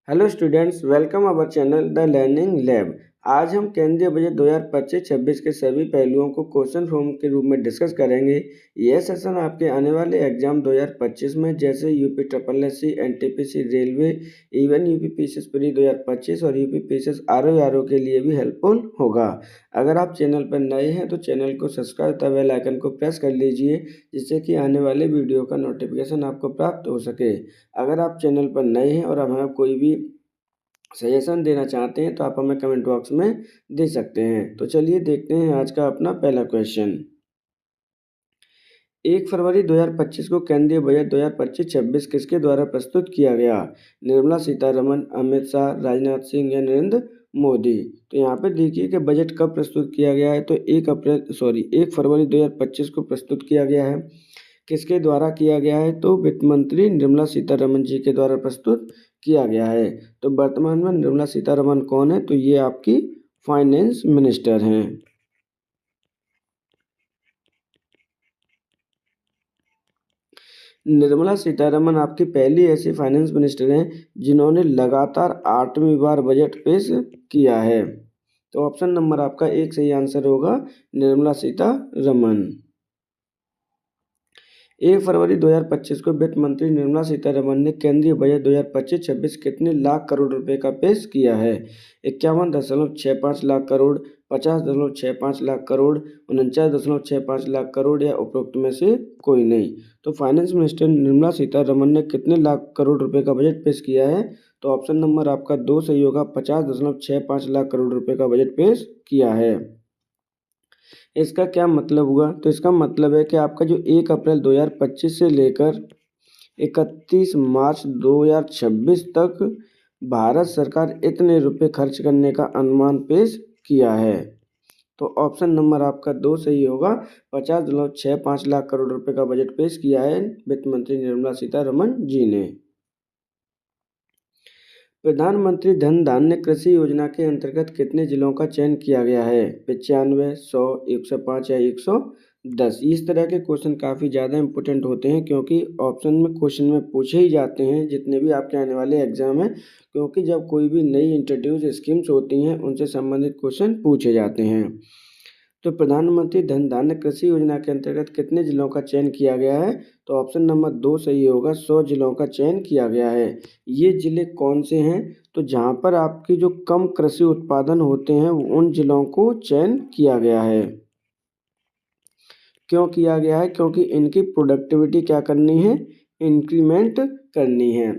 Hello students, welcome our channel the learning lab. आज हम केंद्रीय बजट 2025-26 के सभी पहलुओं को क्वेश्चन फॉर्म के रूप में डिस्कस करेंगे। यह सेशन आपके आने वाले एग्जाम 2025 में जैसे UP triple SC, NTPC, railway, even UP PCS pre 2025 और यूपी पीसीएस आरओ के लिए भी हेल्पफुल होगा। अगर आप चैनल पर नए हैं तो चैनल को सब्सक्राइब तथा बेल आइकन को प्रेस कर लीजिए, जिससे कि आने वाले वीडियो का नोटिफिकेशन आपको प्राप्त हो सके। अगर आप चैनल पर नए हैं और हमें कोई भी सजेशन देना चाहते हैं तो आप हमें कमेंट बॉक्स में दे सकते हैं। तो चलिए देखते हैं आज का अपना पहला क्वेश्चन। 1 फरवरी 2025 को केंद्रीय बजट 2025-26 किसके द्वारा प्रस्तुत किया गया? निर्मला सीतारमण, अमित शाह, राजनाथ सिंह या नरेंद्र मोदी। तो यहाँ पे देखिए कि बजट कब प्रस्तुत किया गया है। तो 1 फरवरी 2025 को प्रस्तुत किया गया है। किसके द्वारा किया गया है? तो वित्त मंत्री निर्मला सीतारमण जी के द्वारा प्रस्तुत किया गया है। तो वर्तमान में निर्मला सीतारमण कौन है? तो ये आपकी फाइनेंस मिनिस्टर हैं। निर्मला सीतारमण आपकी पहली ऐसी फाइनेंस मिनिस्टर हैं जिन्होंने लगातार 8वीं बार बजट पेश किया है। तो ऑप्शन नंबर आपका 1 सही आंसर होगा, निर्मला सीतारमण। 1 फरवरी 2025 को वित्त मंत्री निर्मला सीतारमण ने केंद्रीय बजट 2025-26 कितने लाख करोड़ रुपए का पेश किया है? 51.65 लाख करोड़, 50.65 लाख करोड़, 49.65 लाख करोड़ या उपरोक्त में से कोई नहीं। तो फाइनेंस मिनिस्टर निर्मला सीतारमण ने कितने लाख करोड़ रुपए का बजट पेश किया है? तो ऑप्शन नंबर आपका 2 सही होगा, 50.65 लाख करोड़ रुपए का बजट पेश किया है। इसका क्या मतलब हुआ? तो इसका मतलब है कि आपका जो 1 अप्रैल 2025 से लेकर 31 मार्च 2026 तक भारत सरकार इतने रुपए खर्च करने का अनुमान पेश किया है। तो ऑप्शन नंबर आपका 2 सही होगा, 50.65 लाख करोड़ रुपए का बजट पेश किया है वित्त मंत्री निर्मला सीतारमण जी ने। प्रधानमंत्री धन धान्य कृषि योजना के अंतर्गत कितने जिलों का चयन किया गया है? 95, 100, 105 या 110। इस तरह के क्वेश्चन काफ़ी ज़्यादा इंपॉर्टेंट होते हैं, क्योंकि ऑप्शन में क्वेश्चन में पूछे ही जाते हैं जितने भी आपके आने वाले एग्जाम हैं, क्योंकि जब कोई भी नई इंट्रोड्यूस स्कीम्स होती हैं उनसे संबंधित क्वेश्चन पूछे जाते हैं। तो प्रधानमंत्री धन धान्य कृषि योजना के अंतर्गत कितने जिलों का चयन किया गया है? तो ऑप्शन नंबर 2 सही होगा, 100 जिलों का चयन किया गया है। ये जिले कौन से हैं? तो जहाँ पर आपकी जो कम कृषि उत्पादन होते हैं उन जिलों को चयन किया गया है। क्यों किया गया है? क्योंकि इनकी प्रोडक्टिविटी क्या करनी है? इंक्रीमेंट करनी है।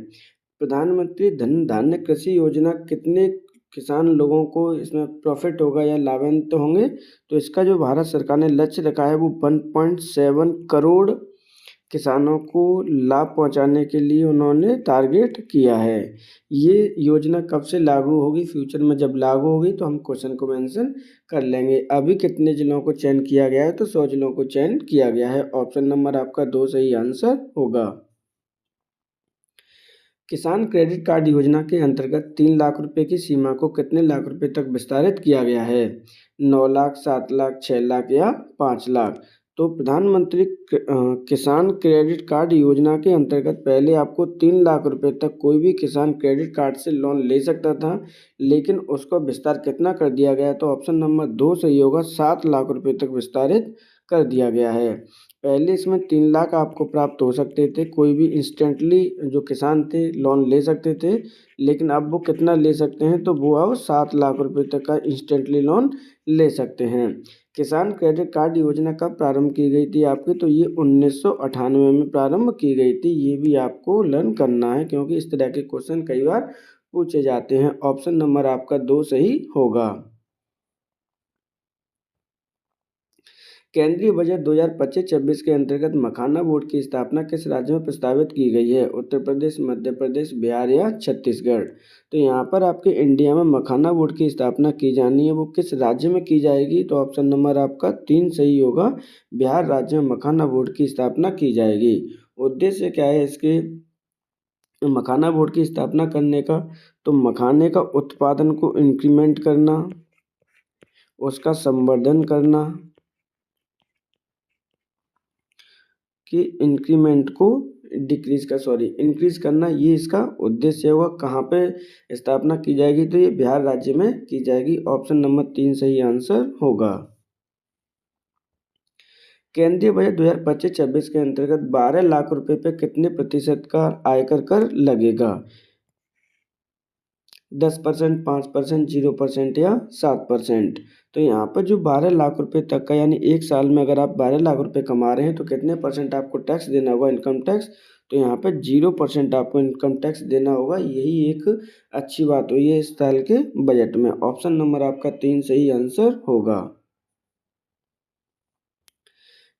प्रधानमंत्री धन धान्य कृषि योजना कितने किसान लोगों को इसमें प्रॉफिट होगा या लाभान्वित होंगे? तो इसका जो भारत सरकार ने लक्ष्य रखा है वो 1.7 करोड़ किसानों को लाभ पहुंचाने के लिए उन्होंने टारगेट किया है। ये योजना कब से लागू होगी? फ्यूचर में जब लागू होगी तो हम क्वेश्चन को मेंशन कर लेंगे। अभी कितने जिलों को चयन किया गया है? तो 100 जिलों को चयन किया गया है। ऑप्शन नंबर आपका 2 सही आंसर होगा। किसान क्रेडिट कार्ड योजना के अंतर्गत 3 लाख रुपए की सीमा को कितने लाख रुपए तक विस्तारित किया गया है? 9 लाख, 7 लाख, 6 लाख या 5 लाख। तो प्रधानमंत्री किसान क्रेडिट कार्ड योजना के अंतर्गत पहले आपको 3 लाख रुपए तक कोई भी किसान क्रेडिट कार्ड से लोन ले सकता था, लेकिन उसको विस्तार कितना कर दिया गया? तो ऑप्शन नंबर 2 सही होगा, 7 लाख रुपए तक विस्तारित कर दिया गया है। पहले इसमें 3 लाख आपको प्राप्त हो सकते थे, कोई भी इंस्टेंटली जो किसान थे लोन ले सकते थे, लेकिन अब वो कितना ले सकते हैं? तो वो अब 7 लाख रुपए तक का इंस्टेंटली लोन ले सकते हैं। किसान क्रेडिट कार्ड योजना कब प्रारंभ की गई थी आपकी? तो ये 1998 में प्रारंभ की गई थी। ये भी आपको लर्न करना है, क्योंकि इस तरह के क्वेश्चन कई बार पूछे जाते हैं। ऑप्शन नंबर आपका 2 सही होगा। केंद्रीय बजट 2025-26 के अंतर्गत मखाना बोर्ड की स्थापना किस राज्य में प्रस्तावित की गई है? उत्तर प्रदेश, मध्य प्रदेश, बिहार या छत्तीसगढ़। तो यहाँ पर आपके इंडिया में मखाना बोर्ड की स्थापना की जानी है, वो किस राज्य में की जाएगी? तो ऑप्शन नंबर आपका 3 सही होगा, बिहार राज्य में मखाना बोर्ड की स्थापना की जाएगी। उद्देश्य क्या है इसके मखाना बोर्ड की स्थापना करने का? तो मखाने का उत्पादन को इंक्रीमेंट करना, उसका संवर्धन करना, कि इंक्रीमेंट को इंक्रीज करना, ये इसका उद्देश्य होगा। कहाँ पे स्थापना की जाएगी, तो ये बिहार राज्य में की जाएगी। ऑप्शन नंबर 3 सही आंसर होगा। केंद्रीय बजट 2025-26 के अंतर्गत 12 लाख रुपए पे कितने प्रतिशत का आयकर कर लगेगा? 10%, 5%, 0% या 7%। तो यहाँ पर जो 12 लाख रुपए तक का, यानी एक साल में अगर आप 12 लाख रुपए कमा रहे हैं तो कितने परसेंट आपको टैक्स देना होगा, इनकम टैक्स? तो यहाँ पर 0% आपको इनकम टैक्स देना होगा। यही एक अच्छी बात हुई है इस साल के बजट में। ऑप्शन नंबर आपका 3 सही आंसर होगा।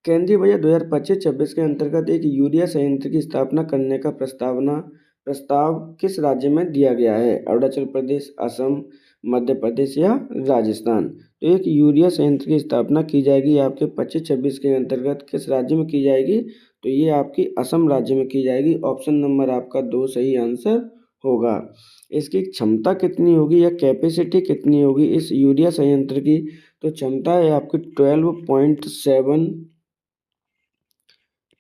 केंद्रीय बजट 2025-26 के अंतर्गत एक यूरिया संयंत्र की स्थापना करने का प्रस्ताव किस राज्य में दिया गया है? अरुणाचल प्रदेश, असम, मध्य प्रदेश या राजस्थान? तो एक यूरिया संयंत्र की स्थापना की जाएगी आपके 25-26 के अंतर्गत। किस राज्य में की जाएगी? तो ये आपकी असम राज्य में की जाएगी। ऑप्शन नंबर आपका 2 सही आंसर होगा। इसकी क्षमता कितनी होगी या कैपेसिटी कितनी होगी इस यूरिया संयंत्र की? तो क्षमता है आपकी 12.7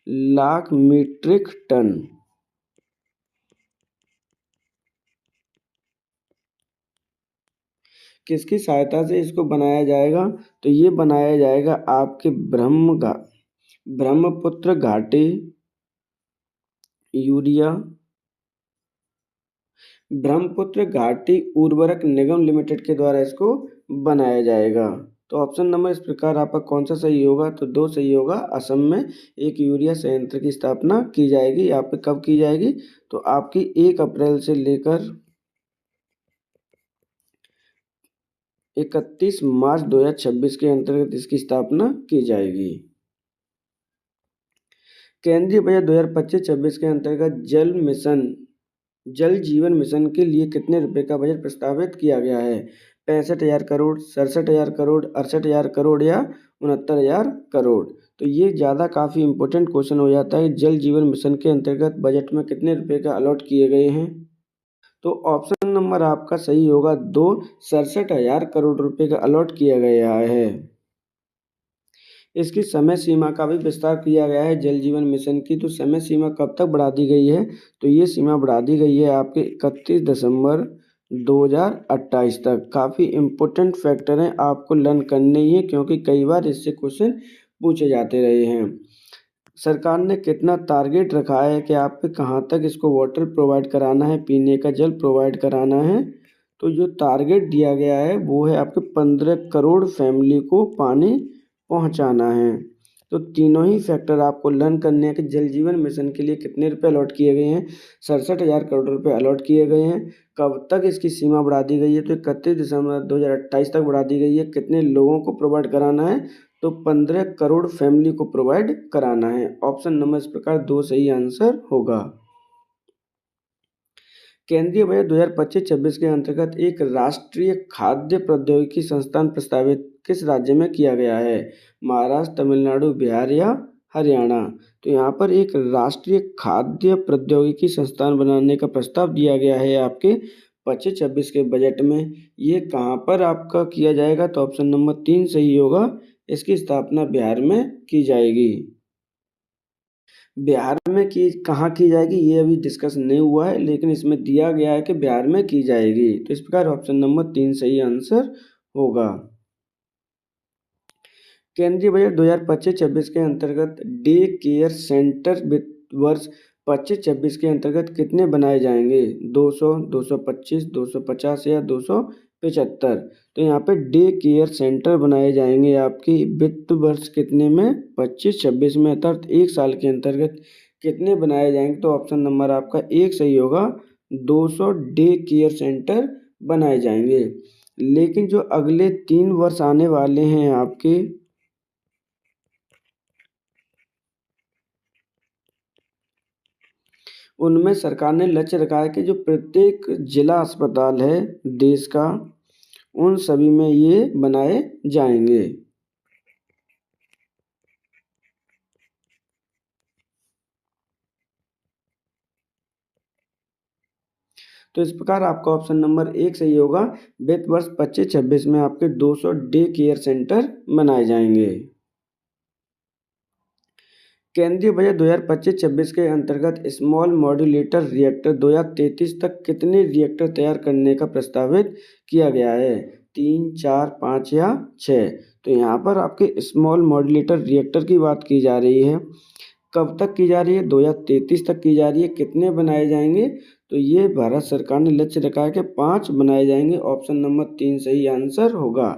लाख मीट्रिक टन। किसकी सहायता से इसको बनाया जाएगा? तो ये बनाया जाएगा आपके ब्रह्मपुत्र घाटी यूरिया ब्रह्मपुत्र घाटी उर्वरक निगम लिमिटेड के द्वारा इसको बनाया जाएगा। तो ऑप्शन नंबर इस प्रकार आपका कौन सा सही होगा? तो 2 सही होगा। असम में एक यूरिया संयंत्र की स्थापना की जाएगी। यहाँ पे कब की जाएगी? तो आपकी 1 अप्रैल से लेकर 31 मार्च 2026 के अंतर्गत इसकी स्थापना की जाएगी। केंद्रीय बजट 2025-26 के अंतर्गत जल जीवन मिशन के लिए कितने रुपए का बजट प्रस्तावित किया गया है? 65,000 करोड़, 67,000 करोड़, 68,000 करोड़ या 69,000 करोड़? तो ये ज़्यादा काफ़ी इंपॉर्टेंट क्वेश्चन हो जाता है। जल जीवन मिशन के अंतर्गत बजट में कितने रुपए का अलॉट किए गए हैं? तो ऑप्शन नंबर आपका सही होगा 2, 67,000 करोड़ रुपए का अलॉट किया गया है। इसकी समय सीमा का भी विस्तार किया गया है जल जीवन मिशन की। तो समय सीमा कब तक बढ़ा दी गई है? तो ये सीमा बढ़ा दी गई है आपके 31 दिसंबर 2028 तक। काफ़ी इम्पोर्टेंट फैक्टर हैं, आपको लर्न करने ही है, क्योंकि कई बार इससे क्वेश्चन पूछे जाते रहे हैं। सरकार ने कितना टारगेट रखा है कि आपको कहाँ तक इसको वाटर प्रोवाइड कराना है, पीने का जल प्रोवाइड कराना है? तो जो टारगेट दिया गया है वो है आपके 15 करोड़ फैमिली को पानी पहुंचाना है। तो तीनों ही फैक्टर आपको लर्न करने हैं कि जल जीवन मिशन के लिए कितने रुपए अलॉट किए गए हैं। 67,000 करोड़ रुपए अलॉट किए गए हैं। कब तक इसकी सीमा बढ़ा दी गई है? तो 31 दिसंबर 2028 तक बढ़ा दी गई है। कितने लोगों को प्रोवाइड कराना है? तो 15 करोड़ फैमिली को प्रोवाइड कराना है। ऑप्शन नंबर इस प्रकार 2 सही आंसर होगा। केंद्रीय बजट 2025-26 के अंतर्गत एक राष्ट्रीय खाद्य प्रौद्योगिकी संस्थान प्रस्तावित किस राज्य में किया गया है? महाराष्ट्र, तमिलनाडु, बिहार या हरियाणा? तो यहाँ पर एक राष्ट्रीय खाद्य प्रौद्योगिकी संस्थान बनाने का प्रस्ताव दिया गया है आपके 25-26 के बजट में। ये कहाँ पर आपका किया जाएगा? तो ऑप्शन नंबर 3 सही होगा। इसकी स्थापना बिहार में की जाएगी। बिहार में कहाँ की जाएगी ये अभी डिस्कस नहीं हुआ है, लेकिन इसमें दिया गया है कि बिहार में की जाएगी। तो इस प्रकार ऑप्शन नंबर 3 सही आंसर होगा। केंद्रीय बजट 2025-26 के अंतर्गत डे केयर सेंटर वित्त वर्ष 25-26 के अंतर्गत कितने बनाए जाएंगे? 200, 225, 250 या 275? तो यहाँ पे डे केयर सेंटर बनाए जाएंगे आपकी वित्त वर्ष कितने में? 25-26 में, अर्थात एक साल के अंतर्गत कितने बनाए जाएंगे? तो ऑप्शन नंबर आपका 1 सही होगा। 200 डे केयर सेंटर बनाए जाएंगे। लेकिन जो अगले 3 वर्ष आने वाले हैं आपके, उनमें सरकार ने लक्ष्य रखा है कि जो प्रत्येक जिला अस्पताल है देश का, उन सभी में ये बनाए जाएंगे। तो इस प्रकार आपका ऑप्शन नंबर 1 सही होगा। वित्त वर्ष 25-26 में आपके 200 डे केयर सेंटर बनाए जाएंगे। केंद्रीय बजट 2025-26 के अंतर्गत स्मॉल मॉड्यूलेटर रिएक्टर 2033 तक कितने रिएक्टर तैयार करने का प्रस्तावित किया गया है? 3, 4, 5 या 6। तो यहाँ पर आपके स्मॉल मॉड्यूलेटर रिएक्टर की बात की जा रही है। कब तक की जा रही है? 2033 तक की जा रही है। कितने बनाए जाएंगे? तो ये भारत सरकार ने लक्ष्य रखा है कि 5 बनाए जाएंगे। ऑप्शन नंबर 3 सही आंसर होगा।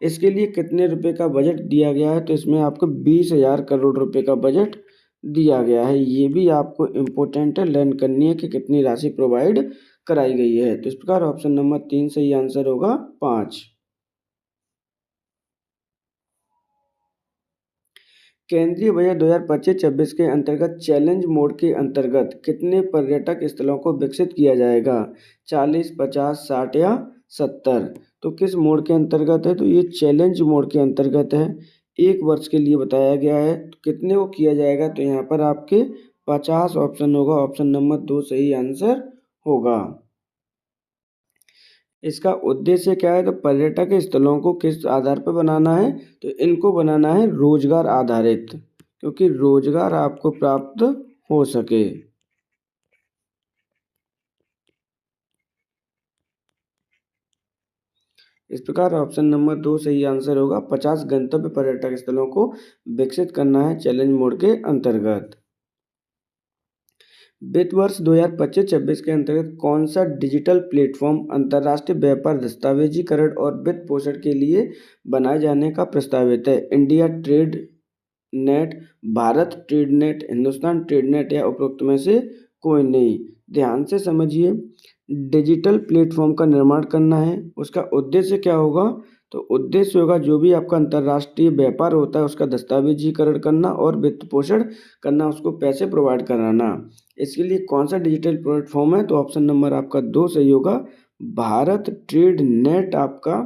इसके लिए कितने रुपए का बजट दिया गया है? तो इसमें आपको 20,000 करोड़ रुपए का बजट दिया गया है। ये भी आपको इम्पोर्टेंट है, लर्न करनी है कि कितनी राशि प्रोवाइड कराई गई है। तो इस प्रकार ऑप्शन नंबर 3 सही आंसर होगा 5। केंद्रीय बजट 2025-26 के अंतर्गत चैलेंज मोड के अंतर्गत कितने पर्यटक स्थलों को विकसित किया जाएगा? 40, 50, 60 या 70। तो किस मोड के अंतर्गत है? तो ये चैलेंज मोड के अंतर्गत है। 1 वर्ष के लिए बताया गया है। तो कितने को किया जाएगा? तो यहाँ पर आपके 50 ऑप्शन होगा। ऑप्शन नंबर 2 सही आंसर होगा। इसका उद्देश्य क्या है? तो पर्यटक स्थलों को किस आधार पर बनाना है? तो इनको बनाना है रोजगार आधारित, क्योंकि रोजगार आपको प्राप्त हो सके। इस प्रकार ऑप्शन नंबर 2 सही आंसर होगा। 50 गंतव्य पर्यटक स्थलों को विकसित करना है चैलेंज मोड के अंतर्गत। वित्त वर्ष 2025-26 के अंतर्गत कौन सा डिजिटल प्लेटफॉर्म अंतर्राष्ट्रीय व्यापार दस्तावेजीकरण और वित्त पोषण के लिए बनाए जाने का प्रस्तावित है? India trade net, Bharat trade net, Hindustan trade net या उपरोक्त में से कोई नहीं। ध्यान से समझिए। डिजिटल प्लेटफॉर्म का निर्माण करना है। उसका उद्देश्य क्या होगा? तो उद्देश्य होगा जो भी आपका अंतर्राष्ट्रीय व्यापार होता है उसका दस्तावेजीकरण करना और वित्त पोषण करना, उसको पैसे प्रोवाइड कराना। इसके लिए कौन सा डिजिटल प्लेटफॉर्म है? तो ऑप्शन नंबर आपका 2 सही होगा। भारत ट्रेड नेट आपका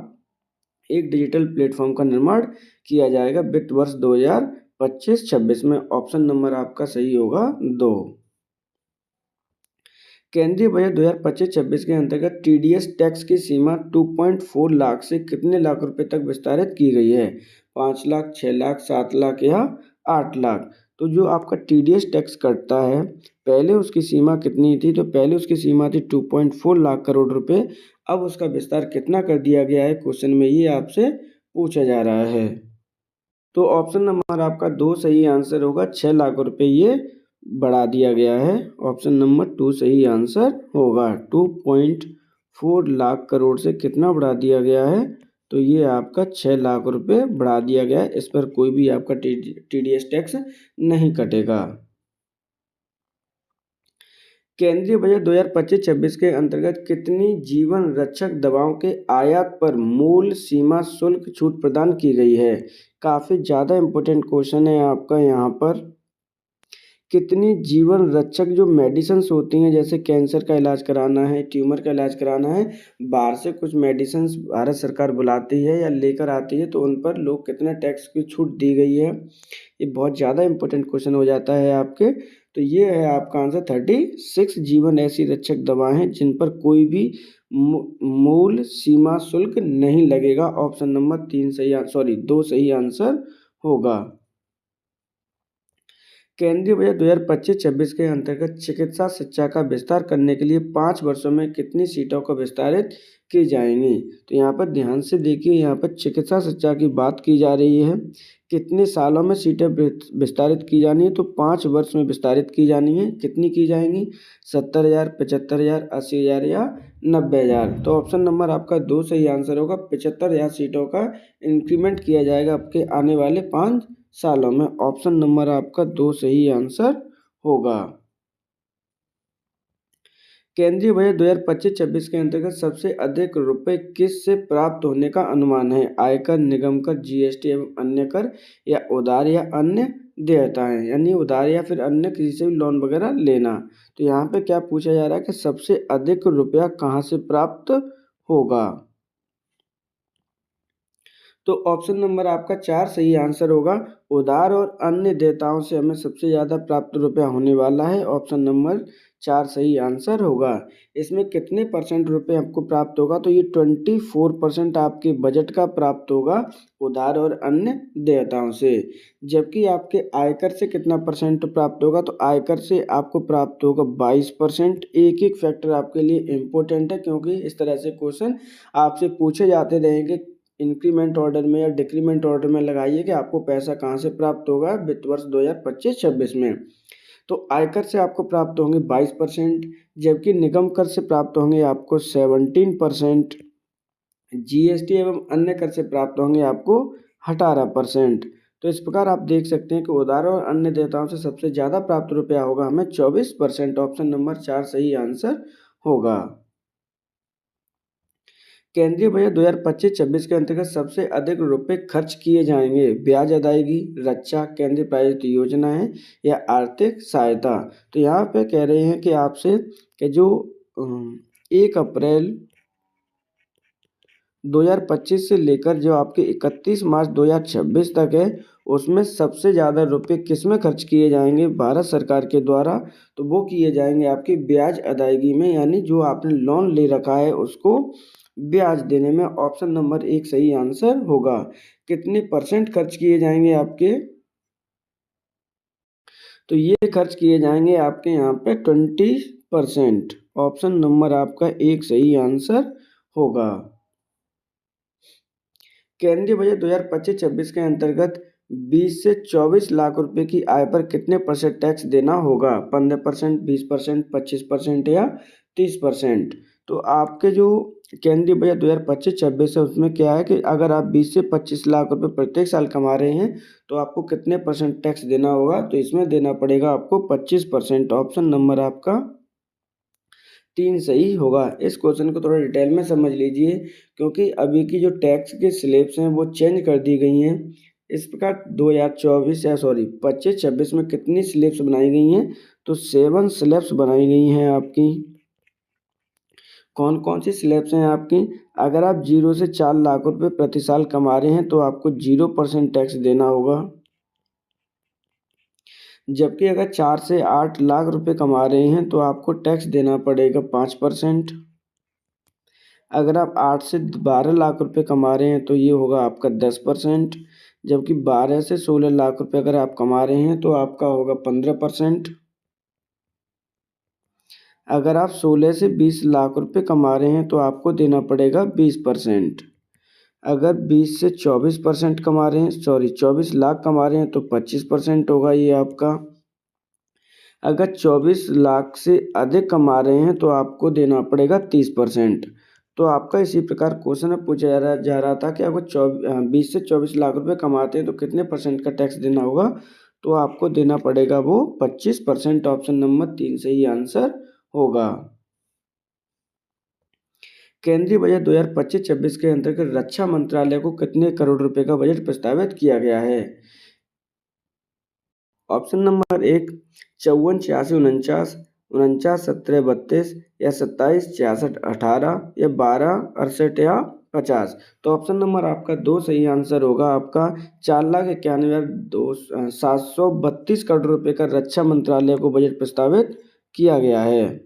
एक डिजिटल प्लेटफॉर्म का निर्माण किया जाएगा वित्त वर्ष 2025-26 में। ऑप्शन नंबर आपका सही होगा 2। केंद्रीय बजट 2025-26 के अंतर्गत टीडीएस टैक्स की सीमा 2.4 लाख से कितने लाख रुपए तक विस्तारित की गई है? 5 लाख, 6 लाख, 7 लाख या 8 लाख। तो जो आपका टीडीएस टैक्स कटता है, पहले उसकी सीमा कितनी थी? तो पहले उसकी सीमा थी 2.4 लाख करोड़ रुपए। अब उसका विस्तार कितना कर दिया गया है? क्वेश्चन में ये आपसे पूछा जा रहा है। तो ऑप्शन नंबर आपका 2 सही आंसर होगा। 6 लाख रुपए ये बढ़ा दिया गया है। ऑप्शन नंबर 2 सही आंसर होगा। 2.4 लाख करोड़ से कितना बढ़ा दिया गया है? तो ये आपका 6 लाख रुपए बढ़ा दिया गया है। इस पर कोई भी आपका टीडीएस टैक्स नहीं कटेगा। केंद्रीय बजट 2025-26 के अंतर्गत कितनी जीवन रक्षक दवाओं के आयात पर मूल सीमा शुल्क छूट प्रदान की गई है? काफ़ी ज़्यादा इम्पोर्टेंट क्वेश्चन है आपका यहाँ पर। कितनी जीवन रक्षक जो मेडिसिन्स होती हैं, जैसे कैंसर का इलाज कराना है, ट्यूमर का इलाज कराना है, बाहर से कुछ मेडिसिन्स भारत सरकार बुलाती है या लेकर आती है, तो उन पर लोग कितना टैक्स की छूट दी गई है? ये बहुत ज़्यादा इम्पोर्टेंट क्वेश्चन हो जाता है आपके। तो ये है आपका आंसर। 36 जीवन ऐसी रक्षक दवाएं हैं जिन पर कोई भी मूल सीमा शुल्क नहीं लगेगा। ऑप्शन नंबर 2 सही आंसर होगा। केंद्रीय बजट 2025-26 के अंतर्गत चिकित्सा शिक्षा का विस्तार करने के लिए 5 वर्षों में कितनी सीटों को विस्तारित की जाएंगी? तो यहाँ पर ध्यान से देखिए, यहाँ पर चिकित्सा शिक्षा की बात की जा रही है। कितने सालों में सीटें विस्तारित की जानी है? तो 5 वर्ष में विस्तारित की जानी है। कितनी की जाएंगी? 70,000, 75,000, 80,000 या 90,000। तो ऑप्शन नंबर आपका 2 सही आंसर होगा। 75,000 सीटों का इंक्रीमेंट किया जाएगा आपके आने वाले 5 सालों में। ऑप्शन नंबर आपका 2 सही आंसर होगा। केंद्रीय बजट 2025-26 के अंतर्गत सबसे अधिक रुपए किस से प्राप्त होने का अनुमान है? आयकर, निगम कर, जीएसटी एवं अन्य कर या उधार या अन्य देयताएं, यानी उधार या फिर अन्य किसी से भी लोन वगैरह लेना। तो यहाँ पे क्या पूछा जा रहा है कि सबसे अधिक रुपया कहाँ से प्राप्त होगा? तो ऑप्शन नंबर आपका 4 सही आंसर होगा। उधार और अन्य देयताओं से हमें सबसे ज़्यादा प्राप्त रुपया होने वाला है। ऑप्शन नंबर 4 सही आंसर होगा। इसमें कितने परसेंट रुपए आपको प्राप्त होगा, तो ये 24% आपके बजट का प्राप्त होगा उधार और अन्य देयताओं से। जबकि आपके आयकर से कितना परसेंट प्राप्त होगा, तो आयकर से आपको प्राप्त होगा 22%। एक एक फैक्टर आपके लिए इम्पोर्टेंट है, क्योंकि इस तरह से क्वेश्चन आपसे पूछे जाते रहेंगे। इंक्रीमेंट ऑर्डर में या डिक्रीमेंट ऑर्डर में लगाइए कि आपको पैसा कहाँ से प्राप्त होगा वित्त वर्ष 2025-26 में। तो आयकर से आपको प्राप्त होंगे 22%, जबकि निगम कर से प्राप्त होंगे आपको 17%, जीएसटी एवं अन्य कर से प्राप्त होंगे आपको 18%। तो इस प्रकार आप देख सकते हैं कि उधार और अन्य देयताओं से सबसे ज़्यादा प्राप्त रुपया होगा हमें 24%। ऑप्शन नंबर 4 सही आंसर होगा। केंद्रीय बजट 2025-26 के अंतर्गत सबसे अधिक रुपए खर्च किए जाएंगे। ब्याज अदायगी, रक्षा, केंद्रीय प्रायोजित योजनाएं या आर्थिक सहायता। तो यहाँ पे कह रहे हैं कि आपसे कि जो 1 अप्रैल 2025 से लेकर जो आपके 31 मार्च 2026 तक है, उसमें सबसे ज़्यादा रुपए किस में खर्च किए जाएंगे भारत सरकार के द्वारा, तो वो किए जाएंगे आपकी ब्याज अदायगी में, यानी जो आपने लोन ले रखा है उसको ब्याज देने में। ऑप्शन नंबर 1 सही आंसर होगा। कितने परसेंट खर्च किए जाएंगे आपके, तो ये खर्च किए जाएंगे आपके यहाँ पे 20%। ऑप्शन नंबर आपका 1 सही आंसर होगा। केंद्रीय बजट 2025-26 के अंतर्गत 20 से 24 लाख रुपए की आय पर कितने परसेंट टैक्स देना होगा? 15%, 20%, 25% या 30%। तो आपके जो केंद्रीय बजट 2025-26 है उसमें क्या है कि अगर आप 20 से 25 लाख रुपए प्रत्येक साल कमा रहे हैं तो आपको कितने परसेंट टैक्स देना होगा? तो इसमें देना पड़ेगा आपको 25%। ऑप्शन नंबर आपका 3 सही होगा। इस क्वेश्चन को थोड़ा डिटेल में समझ लीजिए, क्योंकि अभी की जो टैक्स के स्लैब्स हैं वो चेंज कर दी गई हैं। इस प्रकार 25-26 में कितनी स्लैब्स बनाई गई हैं, तो 7 स्लैब्स बनाई गई हैं आपकी। कौन कौन सी स्लैब्स हैं आपकी? अगर आप 0 से 4 लाख रुपए प्रति साल कमा रहे हैं तो आपको 0% टैक्स देना होगा। जबकि अगर 4 से 8 लाख रुपए कमा रहे हैं तो आपको टैक्स देना पड़ेगा 5%। अगर आप 8 से 12 लाख रुपए कमा रहे हैं तो ये होगा आपका 10%। जबकि 12 से 16 लाख रुपए अगर आप कमा रहे हैं तो आपका होगा 15%। अगर आप 16 से 20 लाख रुपए कमा रहे हैं तो आपको देना पड़ेगा 20%। अगर 20 से 24% कमा रहे हैं 24 लाख कमा रहे हैं तो 25% होगा ये आपका। अगर 24 लाख से अधिक कमा रहे हैं तो आपको देना पड़ेगा 30%। तो आपका इसी प्रकार क्वेश्चन में पूछा जा रहा था कि अगर 20 से 24 लाख रुपए कमाते हैं तो कितने परसेंट का टैक्स देना होगा, तो आपको देना पड़ेगा वो 25%। ऑप्शन नंबर 3 सही आंसर होगा। केंद्रीय बजट 2025-26 के अंतर्गत रक्षा मंत्रालय को कितने करोड़ रुपए का बजट प्रस्तावित किया गया है? ऑप्शन नंबर 1 54-86-49, 49-17-32 या 27-66-18 या 12-68 या 50। तो ऑप्शन नंबर आपका 2 सही आंसर होगा। आपका 4,91,732 करोड़ रुपए का रक्षा मंत्रालय को बजट प्रस्तावित किया गया है।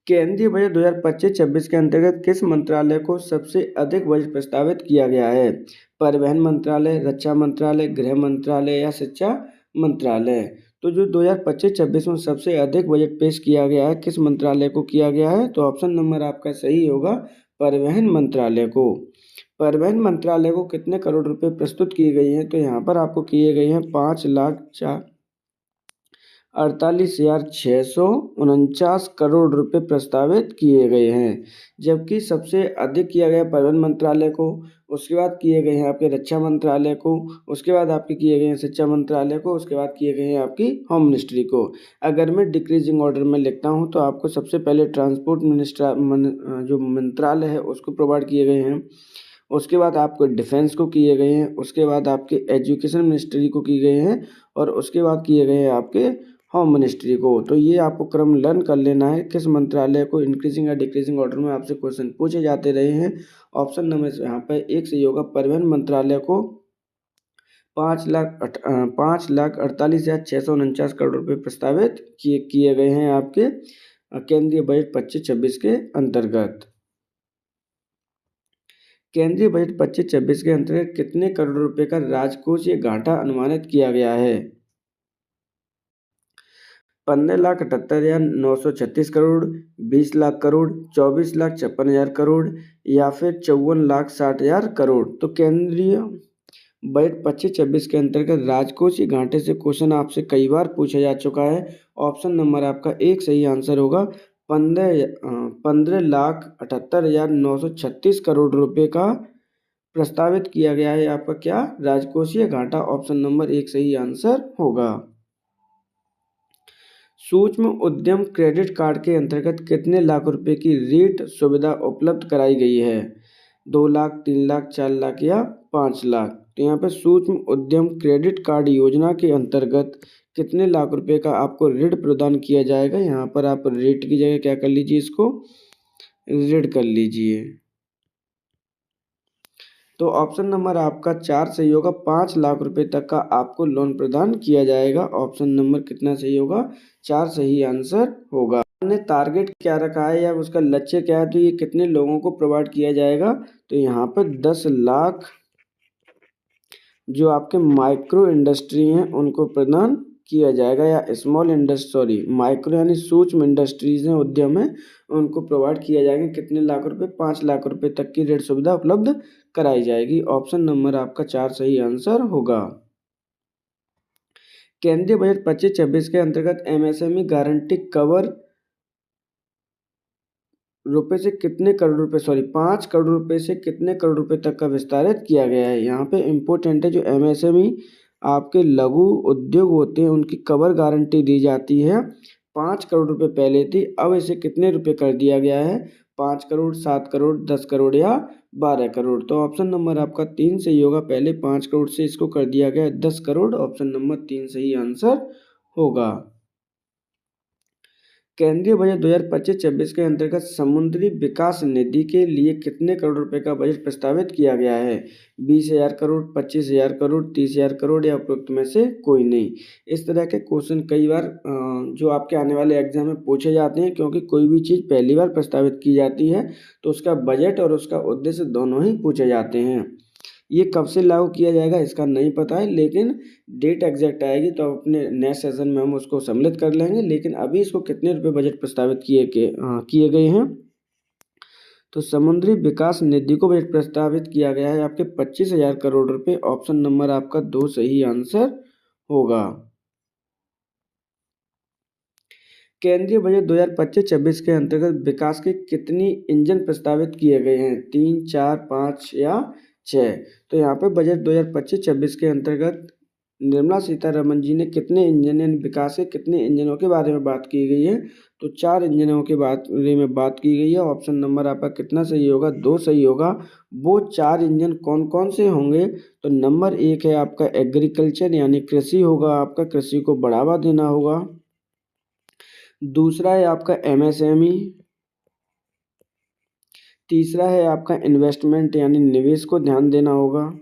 केंद्रीय बजट 2025-26 के अंतर्गत किस मंत्रालय को सबसे अधिक बजट प्रस्तावित किया गया है? परिवहन मंत्रालय, रक्षा मंत्रालय, गृह मंत्रालय या शिक्षा मंत्रालय। तो जो 2025-26 में सबसे अधिक बजट पेश किया गया है किस मंत्रालय को किया गया है? तो ऑप्शन नंबर आपका सही होगा, परिवहन मंत्रालय को। परिवहन मंत्रालय को कितने करोड़ रुपए प्रस्तुत किए गए हैं? तो यहाँ पर आपको किए गए हैं 5,48,649 करोड़ रुपए प्रस्तावित किए गए हैं। जबकि सबसे अधिक किया गया परिवहन मंत्रालय को, उसके बाद किए गए हैं आपके रक्षा मंत्रालय को, उसके बाद आपके किए गए हैं शिक्षा मंत्रालय को, उसके बाद किए गए हैं आपकी होम मिनिस्ट्री को। अगर मैं डिक्रीजिंग ऑर्डर में लिखता हूँ तो आपको सबसे पहले ट्रांसपोर्ट जो मंत्रालय है उसको प्रोवाइड किए गए हैं, उसके बाद आपको डिफेंस को किए गए हैं, उसके बाद आपके एजुकेशन मिनिस्ट्री को किए गए हैं और उसके बाद किए गए हैं आपके होम मिनिस्ट्री को। तो ये आपको क्रम लर्न कर लेना है, किस मंत्रालय को इंक्रीजिंग या डिक्रीजिंग ऑर्डर में आपसे क्वेश्चन पूछे जाते रहे हैं। ऑप्शन नंबर यहाँ पर एक सही होगा, परिवहन मंत्रालय को 5,48,649 करोड़ रुपये प्रस्तावित किए गए हैं आपके केंद्रीय बजट 25-26 के अंतर्गत। केंद्रीय बजट 25-26 के अंतर्गत कितने करोड़ रुपए का राजकोषीय घाटा अनुमानित किया गया है? 15,78,936 करोड़, 20 लाख करोड़, 24,56,000 करोड़ या फिर 54,60,000 करोड़। तो केंद्रीय बजट 25-26 के अंतर्गत राजकोषीय घाटे से क्वेश्चन आपसे कई बार पूछा जा चुका है। ऑप्शन नंबर आपका एक सही आंसर होगा। 15,78,936 करोड़ रुपए का प्रस्तावित किया गया है आपका क्या? राजकोषीय घाटा। ऑप्शन नंबर एक सही आंसर होगा। सूक्ष्म उद्यम क्रेडिट कार्ड के अंतर्गत कितने लाख रुपए की ऋण सुविधा उपलब्ध कराई गई है? 2 लाख, 3 लाख, 4 लाख या 5 लाख। तो यहाँ पर सूक्ष्म उद्यम क्रेडिट कार्ड योजना के अंतर्गत कितने लाख रुपए का आपको ऋण प्रदान किया जाएगा? यहाँ पर आप रेट की जगह क्या कर लीजिए, इसको ऋण कर लीजिए। तो ऑप्शन नंबर आपका 4 सही होगा। 5 लाख रुपए तक का आपको लोन प्रदान किया जाएगा। ऑप्शन नंबर कितना सही होगा? 4 सही आंसर होगा। हमने टारगेट क्या रखा है या उसका लक्ष्य क्या है, तो ये कितने लोगों को प्रोवाइड किया जाएगा? तो यहाँ पर 10 लाख जो आपके माइक्रो इंडस्ट्री हैं उनको प्रदान किया जाएगा, या स्मॉल इंडस्ट्री माइक्रो यानी सूक्ष्म इंडस्ट्रीज हैं, उद्यम है, उनको प्रोवाइड किया जाएगा। कितने लाख रुपए? 5 लाख रुपए तक की ऋण सुविधा उपलब्ध कराई जाएगी। ऑप्शन नंबर आपका 4 सही आंसर होगा। केंद्रीय बजट 25-26 के अंतर्गत एमएसएमई गारंटी कवर रुपए से कितने करोड़ रुपए 5 करोड़ रुपए से कितने करोड़ रुपए तक का विस्तारित किया गया है? यहाँ पे इम्पोर्टेंट है, जो एमएसएमई आपके लघु उद्योग होते हैं उनकी कवर गारंटी दी जाती है। 5 करोड़ रुपए पहले थी, अब इसे कितने रुपए कर दिया गया है? 5 करोड़, 7 करोड़, 10 करोड़ या 12 करोड़। तो ऑप्शन नंबर आपका 3 सही होगा। पहले 5 करोड़ से इसको कर दिया गया 10 करोड़। ऑप्शन नंबर 3 सही आंसर होगा। केंद्रीय बजट 2025-26 के अंतर्गत समुद्री विकास निधि के लिए कितने करोड़ रुपए का बजट प्रस्तावित किया गया है? 20,000 करोड़, 25,000 करोड़, 30,000 करोड़ या उपरोक्त में से कोई नहीं। इस तरह के क्वेश्चन कई बार जो आपके आने वाले एग्जाम में पूछे जाते हैं, क्योंकि कोई भी चीज़ पहली बार प्रस्तावित की जाती है तो उसका बजट और उसका उद्देश्य दोनों ही पूछे जाते हैं। ये कब से लागू किया जाएगा इसका नहीं पता है, लेकिन डेट एग्जैक्ट आएगी तो अपने नेक्स्ट सेशन में हम उसको सम्मिलित कर लेंगे। लेकिन अभी इसको कितने रुपए बजट प्रस्तावित किए गए हैं? तो समुद्री विकास निधि को बजट प्रस्तावित किया गया है आपके 25,000 करोड़ रुपए। ऑप्शन नंबर आपका 2 सही आंसर होगा। केंद्रीय बजट 2025-26 के अंतर्गत विकास के कितनी इंजन प्रस्तावित किए गए हैं? 3, 4, 5 या 6। तो यहाँ पे बजट 2025-26 के अंतर्गत निर्मला सीतारमन जी ने कितने इंजन यानी विकास के कितने इंजनों के बारे में बात की गई है? तो 4 इंजनों के बारे में बात की गई है। ऑप्शन नंबर आपका कितना सही होगा? 2 सही होगा। वो 4 इंजन कौन कौन से होंगे? तो नंबर 1 है आपका एग्रीकल्चर यानी कृषि होगा, आपका कृषि को बढ़ावा देना होगा। दूसरा है आपका एमएसएमई। तीसरा है आपका इन्वेस्टमेंट यानी निवेश को ध्यान देना होगा।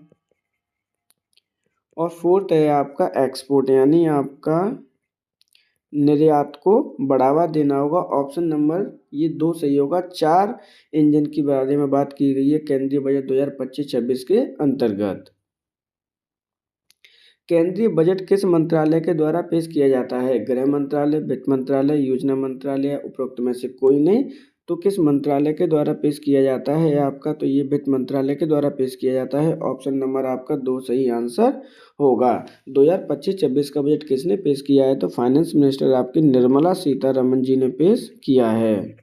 और फोर्थ है आपका एक्सपोर्ट यानी आपका निर्यात को बढ़ावा देना होगा। ऑप्शन नंबर ये 2 सही होगा। 4 इंजन की बारे में बात की गई है केंद्रीय बजट 2025-26 के अंतर्गत। केंद्रीय बजट किस मंत्रालय के द्वारा पेश किया जाता है? गृह मंत्रालय, वित्त मंत्रालय, योजना मंत्रालय, उपरोक्त में से कोई नहीं। तो किस मंत्रालय के द्वारा पेश किया जाता है आपका? तो ये वित्त मंत्रालय के द्वारा पेश किया जाता है। ऑप्शन नंबर आपका 2 सही आंसर होगा। 2025-26 का बजट किसने पेश किया है? तो फाइनेंस मिनिस्टर आपकी निर्मला सीतारमन जी ने पेश किया है।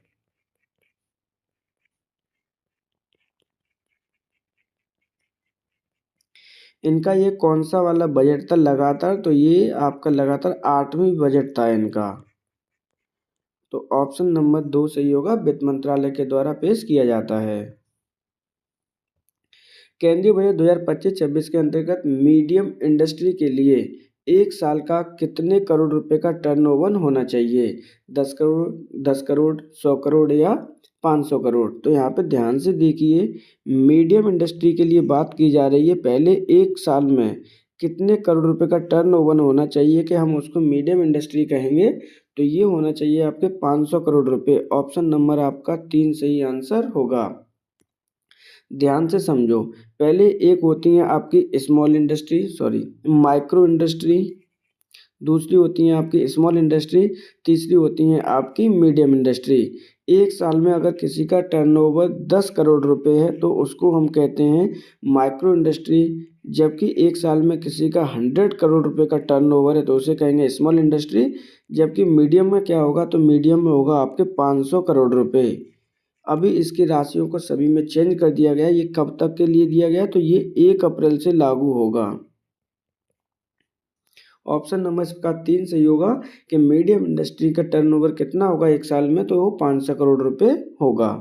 इनका ये कौन सा वाला बजट था लगातार? तो ये आपका लगातार 8वीं बजट था इनका। तो ऑप्शन नंबर 2 सही होगा। वित्त मंत्रालय के द्वारा पेश किया जाता है। केंद्रीय बजट 2025-26 के अंतर्गत मीडियम इंडस्ट्री के लिए एक साल का कितने करोड़ रुपए का टर्नओवर होना चाहिए? 10 करोड़, 10 करोड़, 100 करोड़ या 500 करोड़? तो यहाँ पे ध्यान से देखिए, मीडियम इंडस्ट्री के लिए बात की जा रही है। पहले एक साल में कितने करोड़ रुपए का टर्नओवर होना चाहिए कि हम उसको मीडियम इंडस्ट्री कहेंगे? तो ये होना चाहिए आपके 500 करोड़ रुपए। ऑप्शन नंबर आपका 3 सही आंसर होगा। ध्यान से समझो, पहले एक होती है आपकी माइक्रो इंडस्ट्री, दूसरी होती है आपकी स्मॉल इंडस्ट्री, तीसरी होती है आपकी मीडियम इंडस्ट्री। एक साल में अगर किसी का टर्नओवर 10 करोड़ रुपए है तो उसको हम कहते हैं माइक्रो इंडस्ट्री, जबकि एक साल में किसी का 100 करोड़ रुपए का टर्नओवर है तो उसे कहेंगे स्मॉल इंडस्ट्री। जबकि मीडियम में क्या होगा, तो मीडियम में होगा आपके 500 करोड़ रुपए। अभी इसकी राशियों को सभी में चेंज कर दिया गया है। ये कब तक के लिए दिया गया है, तो ये 1 अप्रैल से लागू होगा। ऑप्शन नंबर इसका 3 सही होगा कि मीडियम इंडस्ट्री का टर्नओवर कितना होगा एक साल में, तो वो 500 करोड़ रुपए होगा।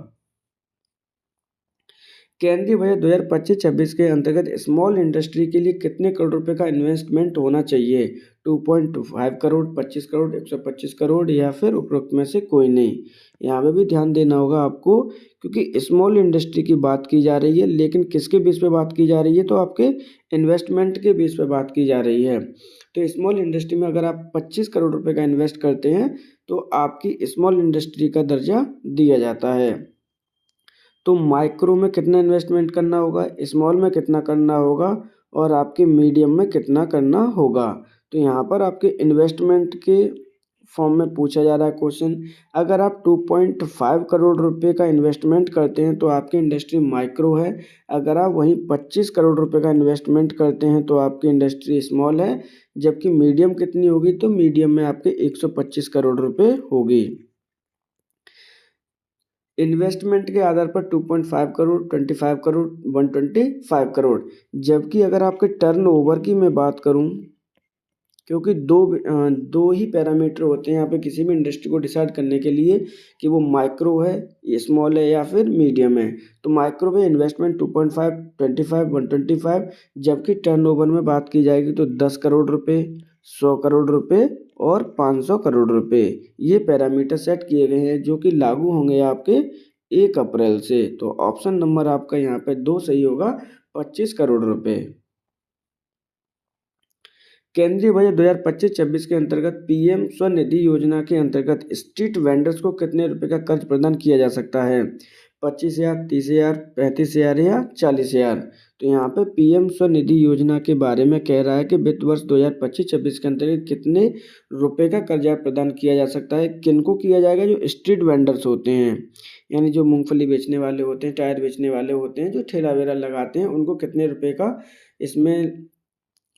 केंद्रीय बजट 2025-26 के अंतर्गत स्मॉल इंडस्ट्री के लिए कितने करोड़ रुपए का इन्वेस्टमेंट होना चाहिए? 2.5 करोड़, 25 करोड़, 125 करोड़ या फिर उपरोक्त में से कोई नहीं? यहाँ पे भी ध्यान देना होगा आपको, क्योंकि स्मॉल इंडस्ट्री की बात की जा रही है, लेकिन किसके बेस पे बात की जा रही है, तो आपके इन्वेस्टमेंट के बेस पे बात की जा रही है। तो स्मॉल इंडस्ट्री में अगर आप 25 करोड़ रुपए का इन्वेस्ट करते हैं तो आपकी स्मॉल इंडस्ट्री का दर्जा दिया जाता है। तो माइक्रो में कितना इन्वेस्टमेंट करना होगा, स्मॉल में कितना करना होगा और आपके मीडियम में कितना करना होगा? तो यहाँ पर आपके इन्वेस्टमेंट के फॉर्म में पूछा जा रहा है क्वेश्चन। अगर आप 2.5 करोड़ रुपए का इन्वेस्टमेंट करते हैं तो आपकी इंडस्ट्री माइक्रो है। अगर आप वहीं 25 करोड़ रुपए का इन्वेस्टमेंट करते हैं तो आपकी इंडस्ट्री स्मॉल है। जबकि मीडियम कितनी होगी, तो मीडियम में आपके 125 करोड़ रुपए होगी। इन्वेस्टमेंट के आधार पर 2.5 करोड़, 25 करोड़, 125 करोड़। जबकि अगर आपके टर्नओवर की मैं बात करूं, क्योंकि दो ही पैरामीटर होते हैं यहाँ पे किसी भी इंडस्ट्री को डिसाइड करने के लिए कि वो माइक्रो है, स्मॉल है या फिर मीडियम है। तो माइक्रो में इन्वेस्टमेंट 2.5, 25, 125, जबकि टर्नओवर में बात की जाएगी तो 10 करोड़ रुपए, 100 करोड़ रुपए और 500 करोड़ रुपए। ये पैरामीटर सेट किए गए हैं जो कि लागू होंगे आपके 1 अप्रैल से। तो ऑप्शन नंबर आपका यहाँ पे 2 सही होगा, 25 करोड़ रुपए। केंद्रीय बजट 2025-26 के अंतर्गत पीएम स्वनिधि योजना के अंतर्गत स्ट्रीट वेंडर्स को कितने रुपए का कर्ज प्रदान किया जा सकता है? 25,000, 30,000, 35,000 या 40,000? तो यहाँ पे पीएम स्वनिधि योजना के बारे में कह रहा है कि वित्त वर्ष 2025-26 के अंतर्गत कितने रुपए का कर्जा प्रदान किया जा सकता है। किनको किया जाएगा? जो स्ट्रीट वेंडर्स होते हैं, यानी जो मूंगफली बेचने वाले होते हैं, टायर बेचने वाले होते हैं, जो ठेला वेला लगाते हैं, उनको कितने रुपए का इसमें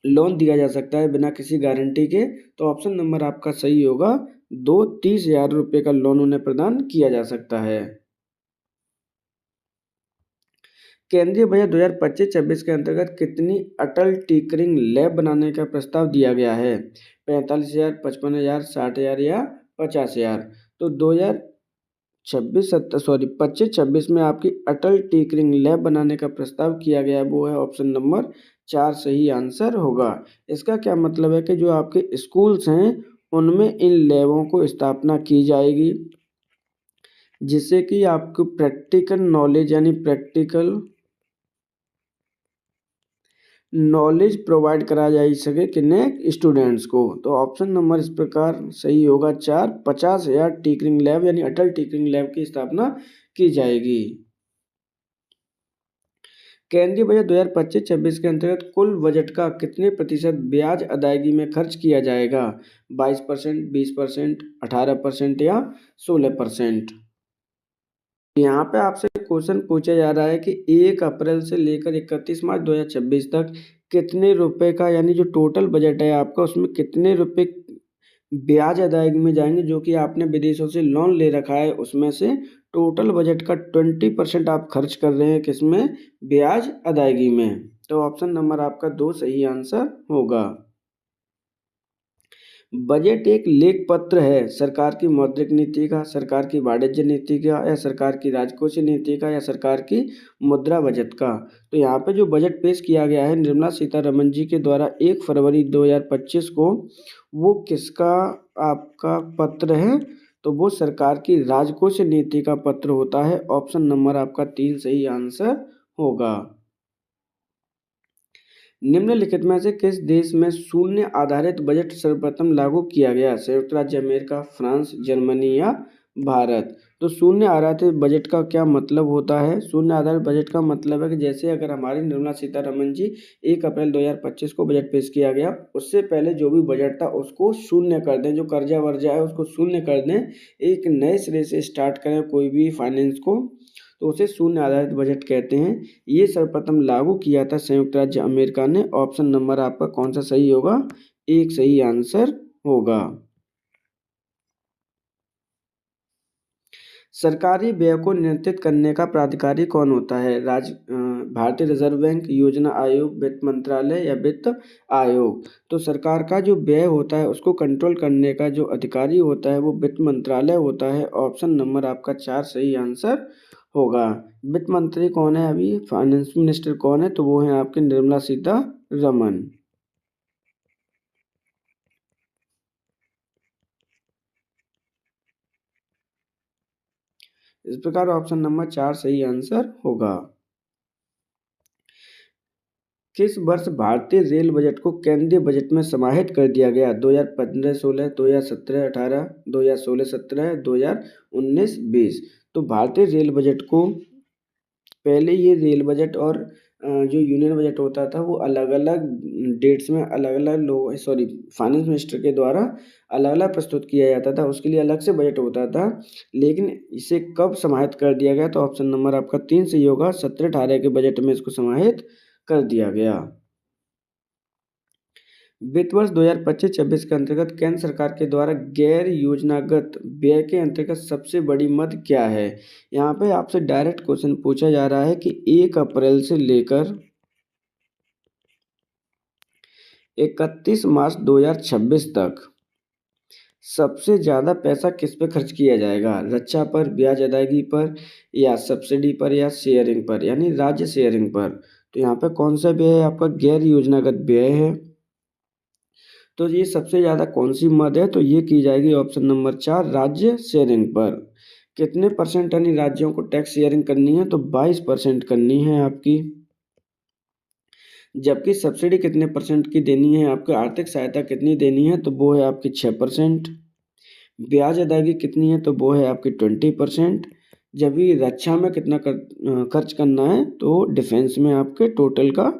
लोन दिया जा सकता है बिना किसी गारंटी के? तो ऑप्शन नंबर आपका सही होगा, 30,000 रुपये का लोन उन्हें प्रदान किया जा सकता है। केंद्रीय बजट 2025-26 के अंतर्गत कितनी अटल टिंकरिंग लैब बनाने का प्रस्ताव दिया गया है? 45,000, 55,000, 60,000 या 50,000? तो 25-26 में आपकी अटल टिंकरिंग लैब बनाने का प्रस्ताव किया गया है, वो है ऑप्शन नंबर 4 सही आंसर होगा। इसका क्या मतलब है कि जो आपके स्कूल्स हैं उनमें इन लैबों को स्थापना की जाएगी, जिससे कि आपको प्रैक्टिकल नॉलेज यानी प्रैक्टिकल नॉलेज प्रोवाइड कराया जा सके किन्हें? स्टूडेंट्स को। तो ऑप्शन नंबर इस प्रकार सही होगा 4, 50,000 टिंकरिंग लैब यानी अटल टिंकरिंग लैब की स्थापना की जाएगी। केंद्रीय बजट 2025-26 के अंतर्गत कुल बजट का कितने प्रतिशत ब्याज अदायगी में खर्च किया जाएगा? 22%, 20%, 18% या 16%? यहाँ पे आपसे क्वेश्चन पूछा जा रहा है कि 1 अप्रैल से लेकर 31 मार्च 2026 तक कितने रुपए का, यानी जो टोटल बजट है आपका, उसमें कितने रुपए ब्याज अदायगी में जाएंगे? जो कि आपने विदेशों से लोन ले रखा है उसमें से टोटल बजट का 20% आप खर्च कर रहे हैं किसमें? ब्याज अदायगी में। तो ऑप्शन नंबर आपका 2 सही आंसर होगा। बजट एक लेख पत्र है सरकार की मौद्रिक नीति का, सरकार की वाणिज्य नीति का, या सरकार की राजकोषीय नीति का, या सरकार की मुद्रा बजट का। तो यहाँ पे जो बजट पेश किया गया है निर्मला सीतारमण जी के द्वारा 1 फरवरी 2025 को, वो किसका आपका पत्र है? तो वो सरकार की राजकोषीय नीति का पत्र होता है। ऑप्शन नंबर आपका 3 सही आंसर होगा। निम्नलिखित में से किस देश में शून्य आधारित बजट सर्वप्रथम लागू किया गया? संयुक्त राज्य अमेरिका, फ्रांस, जर्मनी या भारत? तो शून्य आधारित बजट का क्या मतलब होता है? शून्य आधारित बजट का मतलब है कि जैसे अगर हमारी निर्मला सीतारमण जी 1 अप्रैल 2025 को बजट पेश किया गया, उससे पहले जो भी बजट था उसको शून्य कर दें, जो कर्जा वर्जा है उसको शून्य कर दें, एक नए सिरे से स्टार्ट करें कोई भी फाइनेंस को, तो उसे शून्य आधारित बजट कहते हैं। ये सर्वप्रथम लागू किया था संयुक्त राज्य अमेरिका ने। ऑप्शन नंबर आपका कौन सा सही होगा? 1 सही आंसर होगा। सरकारी व्यय को नियंत्रित करने का प्राधिकारी कौन होता है? भारतीय रिजर्व बैंक, योजना आयोग, वित्त मंत्रालय या वित्त आयोग? तो सरकार का जो व्यय होता है उसको कंट्रोल करने का जो अधिकारी होता है वो वित्त मंत्रालय होता है। ऑप्शन नंबर आपका 4 सही आंसर होगा। वित्त मंत्री कौन है? अभी फाइनेंस मिनिस्टर कौन है? तो वो है आपके निर्मला सीतारमण। इस प्रकार ऑप्शन नंबर 4 सही आंसर होगा। किस वर्ष भारतीय रेल बजट को केंद्रीय बजट में समाहित कर दिया गया? 2015-16, 2017-18, 2016-17, 2019-20? तो भारतीय रेल बजट को पहले ये रेल बजट और जो यूनियन बजट होता था वो अलग अलग डेट्स में अलग अलग लोग फाइनेंस मिनिस्टर के द्वारा अलग अलग प्रस्तुत किया जाता था, उसके लिए अलग से बजट होता था। लेकिन इसे कब समाहित कर दिया गया? तो ऑप्शन नंबर आपका 3 सही होगा। 17-18 के बजट में इसको समाहित कर दिया गया। वित्त वर्ष 2025-26 के अंतर्गत केंद्र सरकार के द्वारा गैर योजनागत व्यय के अंतर्गत सबसे बड़ी मद क्या है? यहाँ पे आपसे डायरेक्ट क्वेश्चन पूछा जा रहा है कि 1 अप्रैल से लेकर 31 मार्च 2026 तक सबसे ज़्यादा पैसा किस पे खर्च किया जाएगा? रक्षा पर, ब्याज अदायगी पर, या सब्सिडी पर, या शेयरिंग पर, यानी राज्य शेयरिंग पर? तो यहाँ पे कौन सा व्यय है? आपका गैर योजनागत व्यय है। तो ये सबसे ज़्यादा कौन सी मद है? तो ये की जाएगी ऑप्शन नंबर 4 राज्य शेयरिंग पर। कितने परसेंट यानी राज्यों को टैक्स शेयरिंग करनी है? तो 22% करनी है आपकी। जबकि सब्सिडी कितने परसेंट की देनी है? आपको आर्थिक सहायता कितनी देनी है? तो वो है आपकी 6%। ब्याज अदायगी कितनी है? तो वो है आपकी 20%। जब ये रक्षा में कितना खर्च करना है? तो डिफेंस में आपके टोटल का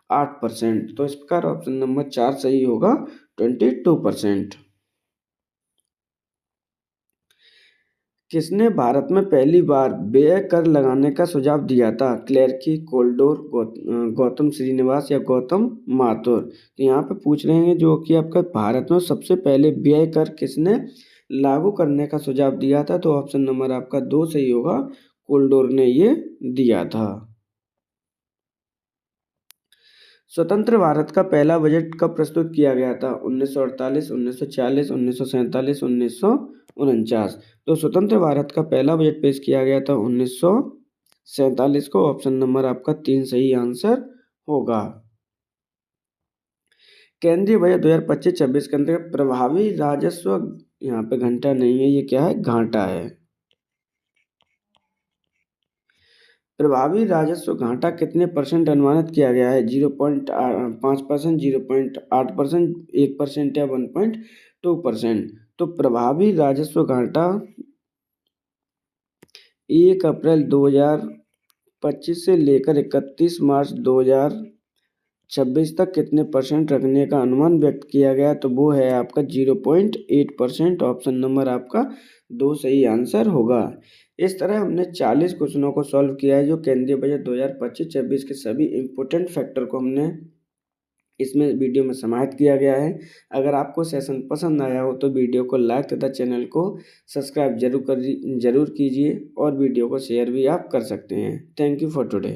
8%। तो इस प्रकार ऑप्शन नंबर 4 सही होगा, 22%। किसने भारत में पहली बार व्यय कर लगाने का सुझाव दिया था? क्लेर्की, कोल्डोर, गौतम श्रीनिवास या गौतम माथुर? तो यहाँ पे पूछ रहे हैं जो कि आपका भारत में सबसे पहले व्यय कर किसने लागू करने का सुझाव दिया था? तो ऑप्शन नंबर आपका 2 सही होगा, कोल्डोर ने ये दिया था। स्वतंत्र भारत का पहला बजट कब प्रस्तुत किया गया था? 1948, 1940, 1947, 1949? तो स्वतंत्र भारत का पहला बजट पेश किया गया था 1947 को। ऑप्शन नंबर आपका 3 सही आंसर होगा। केंद्रीय बजट 2025-26 के अंतर्गत प्रभावी राजस्व, यहाँ पे घंटा नहीं है, ये क्या है? घाटा है। प्रभावी राजस्व घाटा कितने परसेंट अनुमानित किया गया है? 0.5%, 0.8%, 1% या 1.2%? तो प्रभावी राजस्व घाटा 1 अप्रैल 2025 से लेकर 31 मार्च 2026 तक कितने परसेंट रखने का अनुमान व्यक्त किया गया? तो वो है आपका 0.8%। ऑप्शन नंबर आपका 2 सही आंसर होगा। इस तरह हमने 40 क्वेश्चनों को सॉल्व किया है जो केंद्रीय बजट 2025-26 के सभी इम्पोर्टेंट फैक्टर को हमने इसमें वीडियो में समाहित किया गया है। अगर आपको सेशन पसंद आया हो तो वीडियो को लाइक तथा चैनल को सब्सक्राइब जरूर कीजिए और वीडियो को शेयर भी आप कर सकते हैं। Thank you for today.